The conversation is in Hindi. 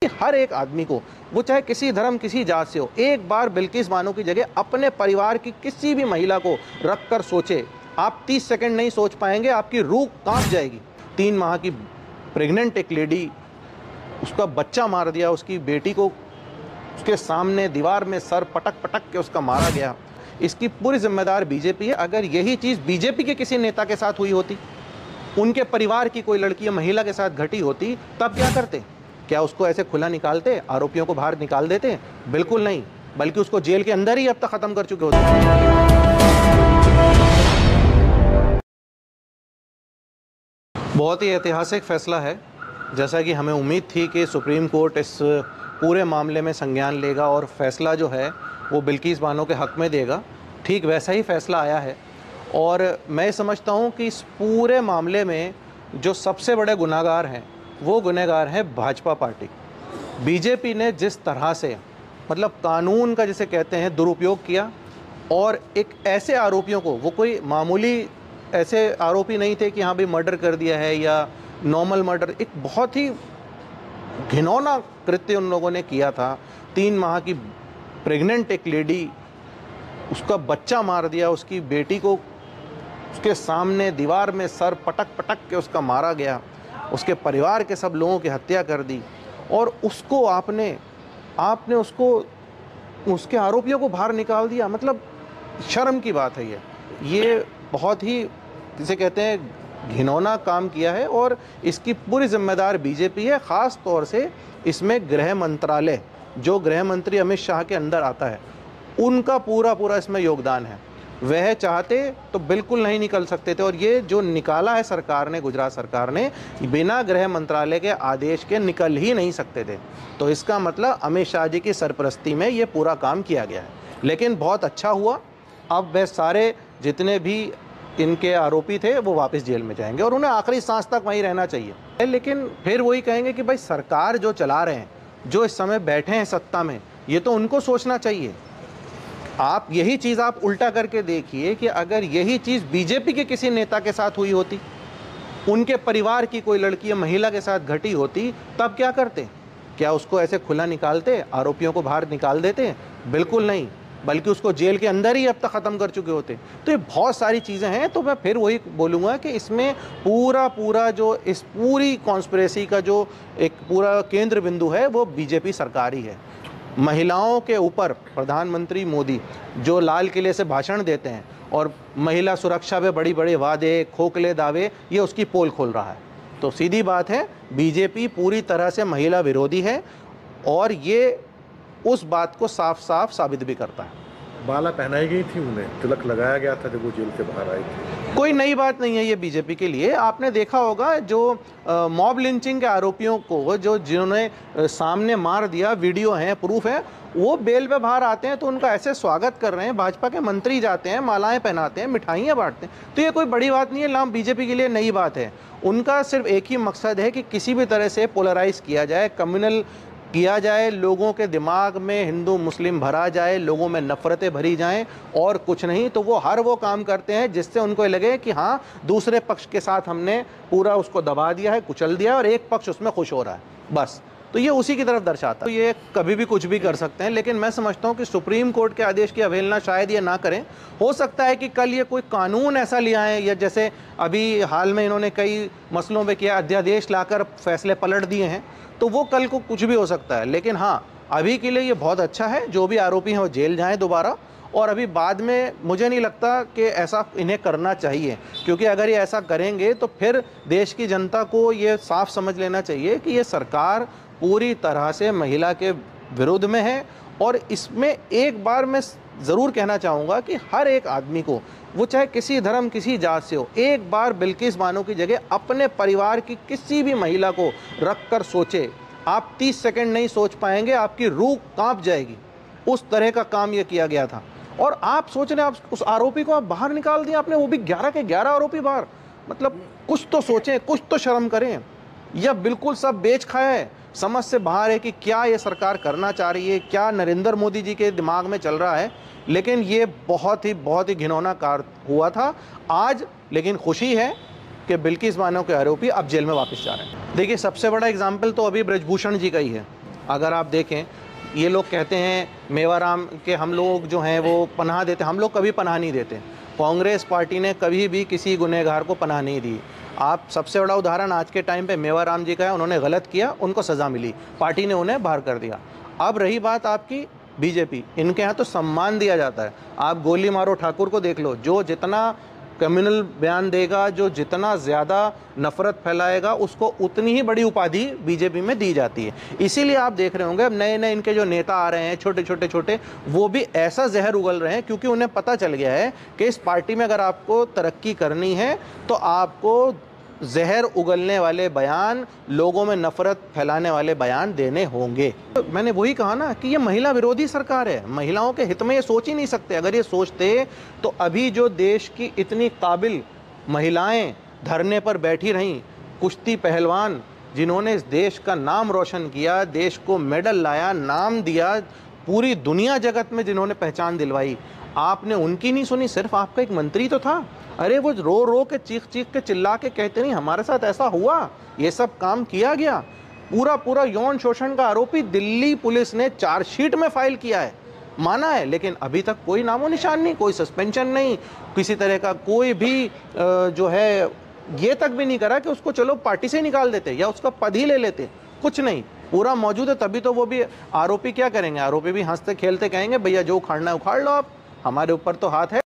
कि हर एक आदमी को, वो चाहे किसी धर्म किसी जात से हो, एक बार बिल्किस बानो की जगह अपने परिवार की किसी भी महिला को रख कर सोचे। आप 30 सेकंड नहीं सोच पाएंगे, आपकी रूह कांप जाएगी। 3 माह की प्रेग्नेंट एक लेडी, उसका बच्चा मार दिया, उसकी बेटी को उसके सामने दीवार में सर पटक पटक के उसका मारा गया। इसकी पूरी जिम्मेदार बीजेपी है। अगर यही चीज़ बीजेपी के किसी नेता के साथ हुई होती, उनके परिवार की कोई लड़की या महिला के साथ घटी होती, तब क्या करते? क्या उसको ऐसे खुला निकालते, आरोपियों को बाहर निकाल देते? बिल्कुल नहीं, बल्कि उसको जेल के अंदर ही अब तक खत्म कर चुके होते। बहुत ही ऐतिहासिक फैसला है। जैसा कि हमें उम्मीद थी कि सुप्रीम कोर्ट इस पूरे मामले में संज्ञान लेगा और फैसला जो है वो बिल्किस बानो के हक़ में देगा, ठीक वैसा ही फैसला आया है। और मैं समझता हूँ कि इस पूरे मामले में जो सबसे बड़े गुनहगार हैं, वो गुनहगार हैं भाजपा पार्टी। बीजेपी ने जिस तरह से, मतलब कानून का जिसे कहते हैं, दुरुपयोग किया और एक ऐसे आरोपियों को, वो कोई मामूली ऐसे आरोपी नहीं थे कि हाँ भाई मर्डर कर दिया है या नॉर्मल मर्डर, एक बहुत ही घिनौना कृत्य उन लोगों ने किया था। 3 माह की प्रेग्नेंट एक लेडी, उसका बच्चा मार दिया, उसकी बेटी को उसके सामने दीवार में सर पटक पटक के उसका मारा गया, उसके परिवार के सब लोगों की हत्या कर दी और उसको आपने उसको, उसके आरोपियों को बाहर निकाल दिया। मतलब शर्म की बात है ये बहुत ही, जिसे कहते हैं, घिनौना काम किया है और इसकी पूरी जिम्मेदार बीजेपी है। ख़ास तौर से इसमें गृह मंत्रालय, जो गृह मंत्री अमित शाह के अंदर आता है, उनका पूरा इसमें योगदान है। वह चाहते तो बिल्कुल नहीं निकल सकते थे और ये जो निकाला है सरकार ने, गुजरात सरकार ने, बिना गृह मंत्रालय के आदेश के निकल ही नहीं सकते थे। तो इसका मतलब अमित शाह जी की सरपरस्ती में ये पूरा काम किया गया है। लेकिन बहुत अच्छा हुआ, अब वह सारे जितने भी इनके आरोपी थे वो वापस जेल में जाएंगे और उन्हें आखिरी सांस तक वहीं रहना चाहिए। लेकिन फिर वही कहेंगे कि भाई सरकार जो चला रहे हैं, जो इस समय बैठे हैं सत्ता में, ये तो उनको सोचना चाहिए। आप यही चीज़ आप उल्टा करके देखिए कि अगर यही चीज़ बीजेपी के किसी नेता के साथ हुई होती, उनके परिवार की कोई लड़की या महिला के साथ घटी होती, तब क्या करते? क्या उसको ऐसे खुला निकालते, आरोपियों को बाहर निकाल देते? बिल्कुल नहीं, बल्कि उसको जेल के अंदर ही अब तक ख़त्म कर चुके होते। तो ये बहुत सारी चीज़ें हैं। तो मैं फिर वही बोलूँगा कि इसमें पूरा जो इस पूरी कॉन्स्पिरेसी का जो एक पूरा केंद्र बिंदु है, वो बीजेपी सरकार ही है। महिलाओं के ऊपर प्रधानमंत्री मोदी जो लाल किले से भाषण देते हैं और महिला सुरक्षा पे बड़ी बड़े वादे, खोखले दावे, ये उसकी पोल खोल रहा है। तो सीधी बात है, बीजेपी पूरी तरह से महिला विरोधी है और ये उस बात को साफ साफ साबित भी करता है। माला पहनाई गई थी, उन्हें तिलक लगाया गया था जब वो जेल से बाहर आई थी। कोई नई बात नहीं है ये बीजेपी के लिए। आपने देखा होगा जो मॉब लिंचिंग के आरोपियों को, जो जिन्होंने सामने मार दिया, वीडियो है, प्रूफ है, वो बेल पे बाहर आते हैं तो उनका ऐसे स्वागत कर रहे हैं। भाजपा के मंत्री जाते हैं, मालाएं पहनाते हैं, मिठाइयाँ बांटते हैं। तो ये कोई बड़ी बात नहीं है, ना बीजेपी के लिए नई बात है। उनका सिर्फ एक ही मकसद है कि किसी भी तरह से पोलराइज किया जाए, कम्युनल किया जाए, लोगों के दिमाग में हिंदू मुस्लिम भरा जाए, लोगों में नफ़रतें भरी जाएं, और कुछ नहीं। तो वो हर वो काम करते हैं जिससे उनको लगे कि हाँ, दूसरे पक्ष के साथ हमने पूरा उसको दबा दिया है, कुचल दिया है और एक पक्ष उसमें खुश हो रहा है, बस। तो ये उसी की तरफ दर्शाता है। तो ये कभी भी कुछ भी कर सकते हैं, लेकिन मैं समझता हूँ कि सुप्रीम कोर्ट के आदेश की अवहेलना शायद ये ना करें। हो सकता है कि कल ये कोई कानून ऐसा ले आए, या जैसे अभी हाल में इन्होंने कई मसलों पे किया, अध्यादेश लाकर फैसले पलट दिए हैं, तो वो कल को कुछ भी हो सकता है। लेकिन हाँ, अभी के लिए ये बहुत अच्छा है, जो भी आरोपी हैं वो जेल जाएं दोबारा। और अभी बाद में मुझे नहीं लगता कि ऐसा इन्हें करना चाहिए, क्योंकि अगर ये ऐसा करेंगे तो फिर देश की जनता को ये साफ समझ लेना चाहिए कि ये सरकार पूरी तरह से महिला के विरुद्ध में है। और इसमें एक बार मैं ज़रूर कहना चाहूँगा कि हर एक आदमी को, वो चाहे किसी धर्म किसी जात से हो, एक बार बिल्किस बानो की जगह अपने परिवार की किसी भी महिला को रख कर सोचे। आप 30 सेकंड नहीं सोच पाएंगे, आपकी रूह कांप जाएगी। उस तरह का काम ये किया गया था। और आप सोच रहे हैं, आप उस आरोपी को आप बाहर निकाल दिया आपने, वो भी 11 के 11 आरोपी बाहर। मतलब कुछ तो सोचें, कुछ तो शर्म करें। या बिल्कुल सब बेच खाया है, समझ से बाहर है कि क्या ये सरकार करना चाह रही है, क्या नरेंद्र मोदी जी के दिमाग में चल रहा है। लेकिन ये बहुत ही घिनौना कार्य हुआ था आज। लेकिन खुशी है कि बिल्किस बानो के आरोपी अब जेल में वापस जा रहे हैं। देखिए, सबसे बड़ा एग्जाम्पल तो अभी ब्रजभूषण जी का ही है। अगर आप देखें, ये लोग कहते हैं मेवाराम के हम लोग जो हैं वो पनाह देते, हम लोग कभी पनाह नहीं देते। कांग्रेस पार्टी ने कभी भी किसी गुनहगार को पनाह नहीं दी। आप सबसे बड़ा उदाहरण आज के टाइम पे मेवाराम जी का है, उन्होंने गलत किया, उनको सज़ा मिली, पार्टी ने उन्हें बाहर कर दिया। अब रही बात आपकी बीजेपी, इनके यहाँ तो सम्मान दिया जाता है। आप गोली मारो ठाकुर को देख लो, जो जितना कम्युनल बयान देगा, जो जितना ज़्यादा नफ़रत फैलाएगा, उसको उतनी ही बड़ी उपाधि बीजेपी में दी जाती है। इसीलिए आप देख रहे होंगे अब नए नए इनके जो नेता आ रहे हैं, छोटे छोटे छोटे, वो भी ऐसा जहर उगल रहे हैं, क्योंकि उन्हें पता चल गया है कि इस पार्टी में अगर आपको तरक्की करनी है तो आपको जहर उगलने वाले बयान, लोगों में नफरत फैलाने वाले बयान देने होंगे। तो मैंने वही कहा ना कि ये महिला विरोधी सरकार है, महिलाओं के हित में ये सोच ही नहीं सकते। अगर ये सोचते तो अभी जो देश की इतनी काबिल महिलाएं धरने पर बैठी रहीं, कुश्ती पहलवान जिन्होंने इस देश का नाम रोशन किया, देश को मेडल लाया, नाम दिया, पूरी दुनिया जगत में जिन्होंने पहचान दिलवाई, आपने उनकी नहीं सुनी। सिर्फ आपका एक मंत्री तो था, अरे वो रो रो के चीख चीख के चिल्ला के कहते नहीं हमारे साथ ऐसा हुआ, ये सब काम किया गया। पूरा पूरा यौन शोषण का आरोपी दिल्ली पुलिस ने चार्जशीट में फाइल किया है, माना है, लेकिन अभी तक कोई नामो निशान नहीं, कोई सस्पेंशन नहीं, किसी तरह का कोई भी जो है ये तक भी नहीं करा कि उसको चलो पार्टी से निकाल देते या उसका पद ही ले लेते, कुछ नहीं, पूरा मौजूद है। तभी तो वो भी आरोपी क्या करेंगे, आरोपी भी हंसते खेलते कहेंगे भैया जो उखाड़ना है उखाड़ लो, आप हमारे ऊपर तो हाथ है।